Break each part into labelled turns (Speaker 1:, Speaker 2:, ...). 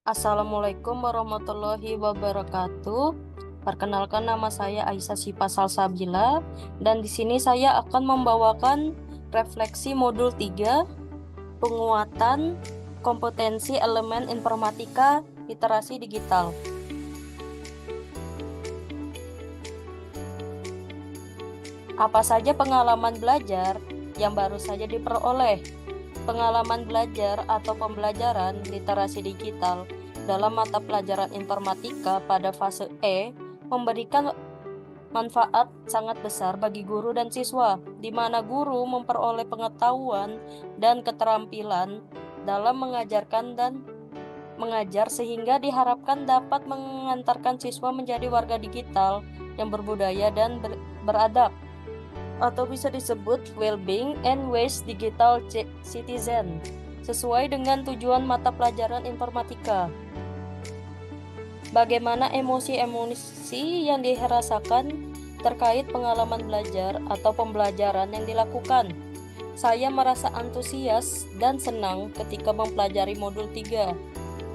Speaker 1: Assalamualaikum warahmatullahi wabarakatuh. Perkenalkan, nama saya Aisyah Syifa Salsabila dan di sini saya akan membawakan refleksi modul 3, penguatan kompetensi elemen informatika literasi digital. Apa saja pengalaman belajar yang baru saja diperoleh? Pengalaman belajar atau pembelajaran literasi digital dalam mata pelajaran informatika pada fase E memberikan manfaat sangat besar bagi guru dan siswa, di mana guru memperoleh pengetahuan dan keterampilan dalam mengajarkan dan mengajar sehingga diharapkan dapat mengantarkan siswa menjadi warga digital yang berbudaya dan beradab, atau bisa disebut well-being and ways digital citizen, sesuai dengan tujuan mata pelajaran informatika. Bagaimana emosi-emosi yang dirasakan terkait pengalaman belajar atau pembelajaran yang dilakukan? Saya merasa antusias dan senang ketika mempelajari modul 3.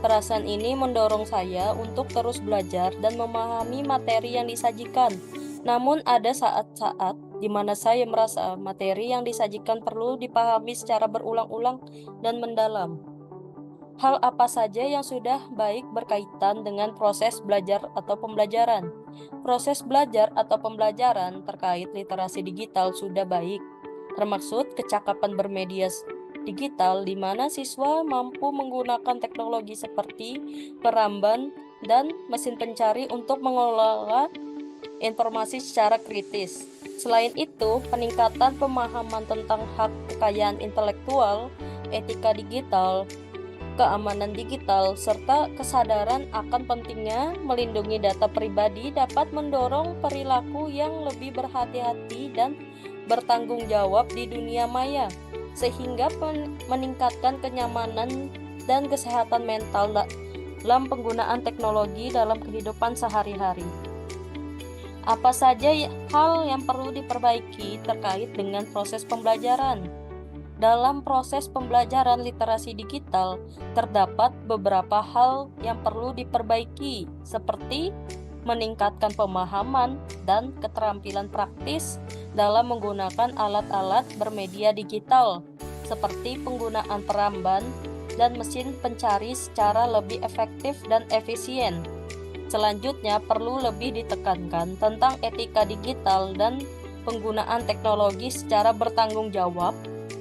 Speaker 1: Perasaan ini mendorong saya untuk terus belajar dan memahami materi yang disajikan. Namun ada saat-saat di mana saya merasa materi yang disajikan perlu dipahami secara berulang-ulang dan mendalam. Hal apa saja yang sudah baik berkaitan dengan proses belajar atau pembelajaran? Proses belajar atau pembelajaran terkait literasi digital sudah baik, termaksud kecakapan bermedia digital di mana siswa mampu menggunakan teknologi seperti peramban dan mesin pencari untuk mengelola informasi secara kritis. Selain itu, peningkatan pemahaman tentang hak kekayaan intelektual, etika digital, keamanan digital, serta kesadaran akan pentingnya melindungi data pribadi dapat mendorong perilaku yang lebih berhati-hati dan bertanggung jawab di dunia maya, sehingga meningkatkan kenyamanan dan kesehatan mental dalam penggunaan teknologi dalam kehidupan sehari-hari. Apa saja hal yang perlu diperbaiki terkait dengan proses pembelajaran? Dalam proses pembelajaran literasi digital, terdapat beberapa hal yang perlu diperbaiki, seperti meningkatkan pemahaman dan keterampilan praktis dalam menggunakan alat-alat bermedia digital, seperti penggunaan peramban dan mesin pencari secara lebih efektif dan efisien. Selanjutnya, perlu lebih ditekankan tentang etika digital dan penggunaan teknologi secara bertanggung jawab,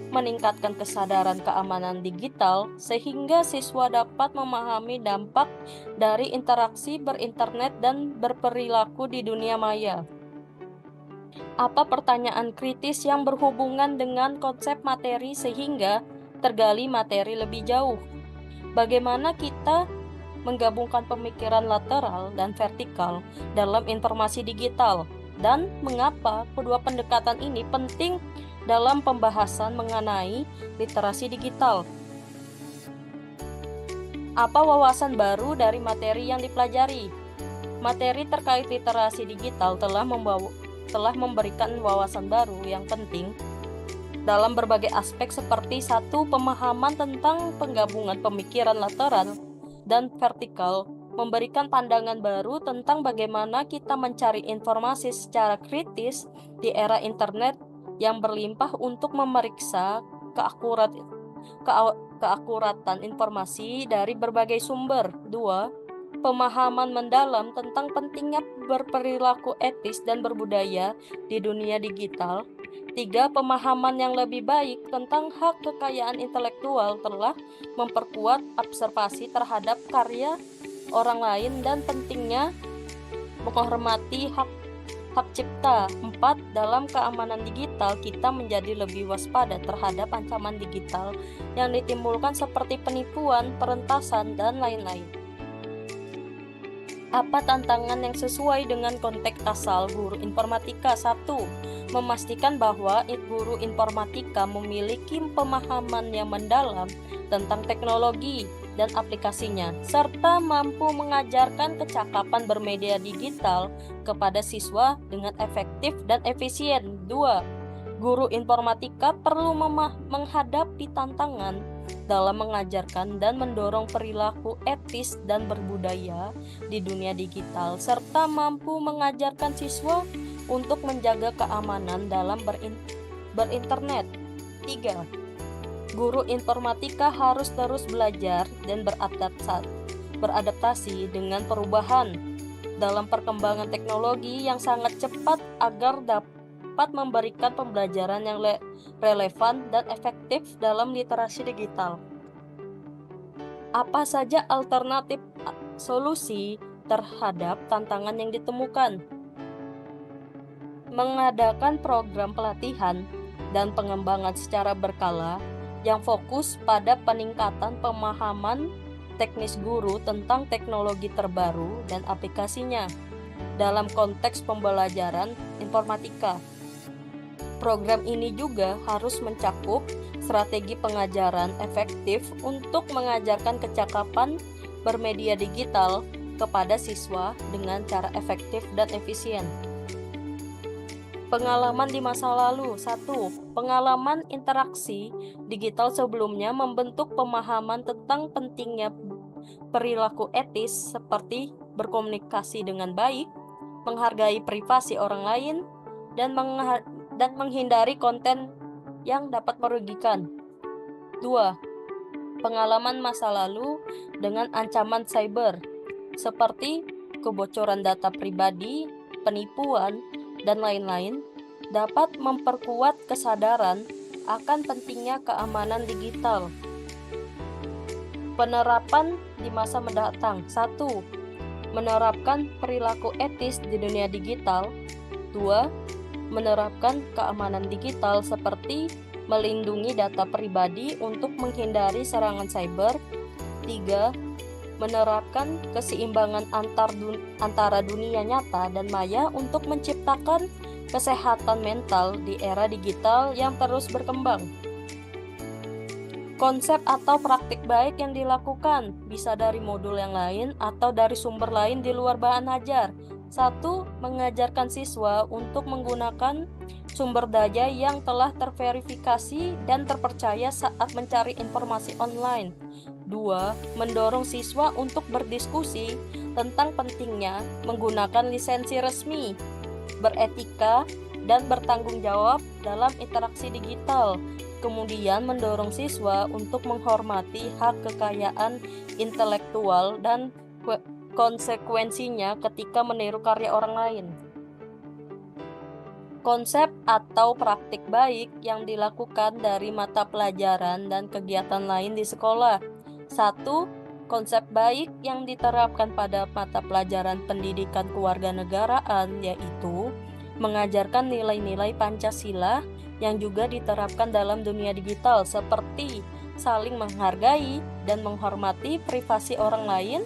Speaker 1: meningkatkan kesadaran keamanan digital sehingga siswa dapat memahami dampak dari interaksi berinternet dan berperilaku di dunia maya. Apa pertanyaan kritis yang berhubungan dengan konsep materi sehingga tergali materi lebih jauh? Bagaimana kita menggabungkan pemikiran lateral dan vertikal dalam informasi digital, dan mengapa kedua pendekatan ini penting dalam pembahasan mengenai literasi digital? Apa wawasan baru dari materi yang dipelajari? Materi terkait literasi digital telah memberikan wawasan baru yang penting dalam berbagai aspek, seperti satu, pemahaman tentang penggabungan pemikiran lateral dan vertikal, memberikan pandangan baru tentang bagaimana kita mencari informasi secara kritis di era internet yang berlimpah untuk memeriksa keakuratan informasi dari berbagai sumber. 2. Pemahaman mendalam tentang pentingnya berperilaku etis dan berbudaya di dunia digital. 3. Pemahaman yang lebih baik tentang hak kekayaan intelektual telah memperkuat observasi terhadap karya orang lain dan pentingnya menghormati hak cipta. 4. Dalam keamanan digital, kita menjadi lebih waspada terhadap ancaman digital yang ditimbulkan seperti penipuan, peretasan, dan lain-lain. Apa tantangan yang sesuai dengan konteks asal guru informatika? 1. Memastikan bahwa guru informatika memiliki pemahaman yang mendalam tentang teknologi dan aplikasinya, serta mampu mengajarkan kecakapan bermedia digital kepada siswa dengan efektif dan efisien. 2. Guru informatika perlu menghadapi tantangan dalam mengajarkan dan mendorong perilaku etis dan berbudaya di dunia digital, serta mampu mengajarkan siswa untuk menjaga keamanan dalam berinternet. 3. Guru informatika harus terus belajar dan beradaptasi dengan perubahan dalam perkembangan teknologi yang sangat cepat agar dapat memberikan pembelajaran yang relevan dan efektif dalam literasi digital. Apa saja alternatif solusi terhadap tantangan yang ditemukan? Mengadakan program pelatihan dan pengembangan secara berkala yang fokus pada peningkatan pemahaman teknis guru tentang teknologi terbaru dan aplikasinya dalam konteks pembelajaran informatika. Program ini juga harus mencakup strategi pengajaran efektif untuk mengajarkan kecakapan bermedia digital kepada siswa dengan cara efektif dan efisien. Pengalaman di masa lalu. 1. Pengalaman interaksi digital sebelumnya membentuk pemahaman tentang pentingnya perilaku etis seperti berkomunikasi dengan baik, menghargai privasi orang lain, dan menghindari konten yang dapat merugikan. 2. Pengalaman masa lalu dengan ancaman cyber seperti kebocoran data pribadi, penipuan, dan lain-lain dapat memperkuat kesadaran akan pentingnya keamanan digital. Penerapan di masa mendatang. 1. Menerapkan perilaku etis di dunia digital. 2. Menerapkan keamanan digital seperti melindungi data pribadi untuk menghindari serangan cyber. 3. Menerapkan keseimbangan antara dunia nyata dan maya untuk menciptakan kesehatan mental di era digital yang terus berkembang. Konsep atau praktik baik yang dilakukan bisa dari modul yang lain atau dari sumber lain di luar bahan ajar. 1. Mengajarkan siswa untuk menggunakan sumber daya yang telah terverifikasi dan terpercaya saat mencari informasi online. 2. Mendorong siswa untuk berdiskusi tentang pentingnya menggunakan lisensi resmi, beretika, dan bertanggung jawab dalam interaksi digital. Kemudian mendorong siswa untuk menghormati hak kekayaan intelektual dan konsekuensinya ketika meniru karya orang lain. Konsep atau praktik baik yang dilakukan dari mata pelajaran dan kegiatan lain di sekolah. 1. Konsep baik yang diterapkan pada mata pelajaran pendidikan kewarganegaraan yaitu mengajarkan nilai-nilai Pancasila yang juga diterapkan dalam dunia digital seperti saling menghargai dan menghormati privasi orang lain,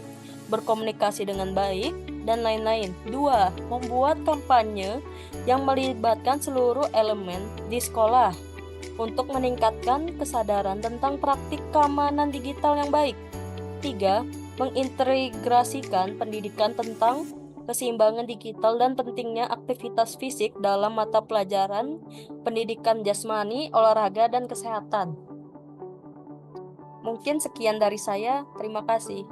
Speaker 1: berkomunikasi dengan baik, dan lain-lain. 2. Membuat kampanye yang melibatkan seluruh elemen di sekolah untuk meningkatkan kesadaran tentang praktik keamanan digital yang baik. 3. Mengintegrasikan pendidikan tentang keseimbangan digital dan pentingnya aktivitas fisik dalam mata pelajaran pendidikan jasmani, olahraga, dan kesehatan. Mungkin sekian dari saya. Terima kasih.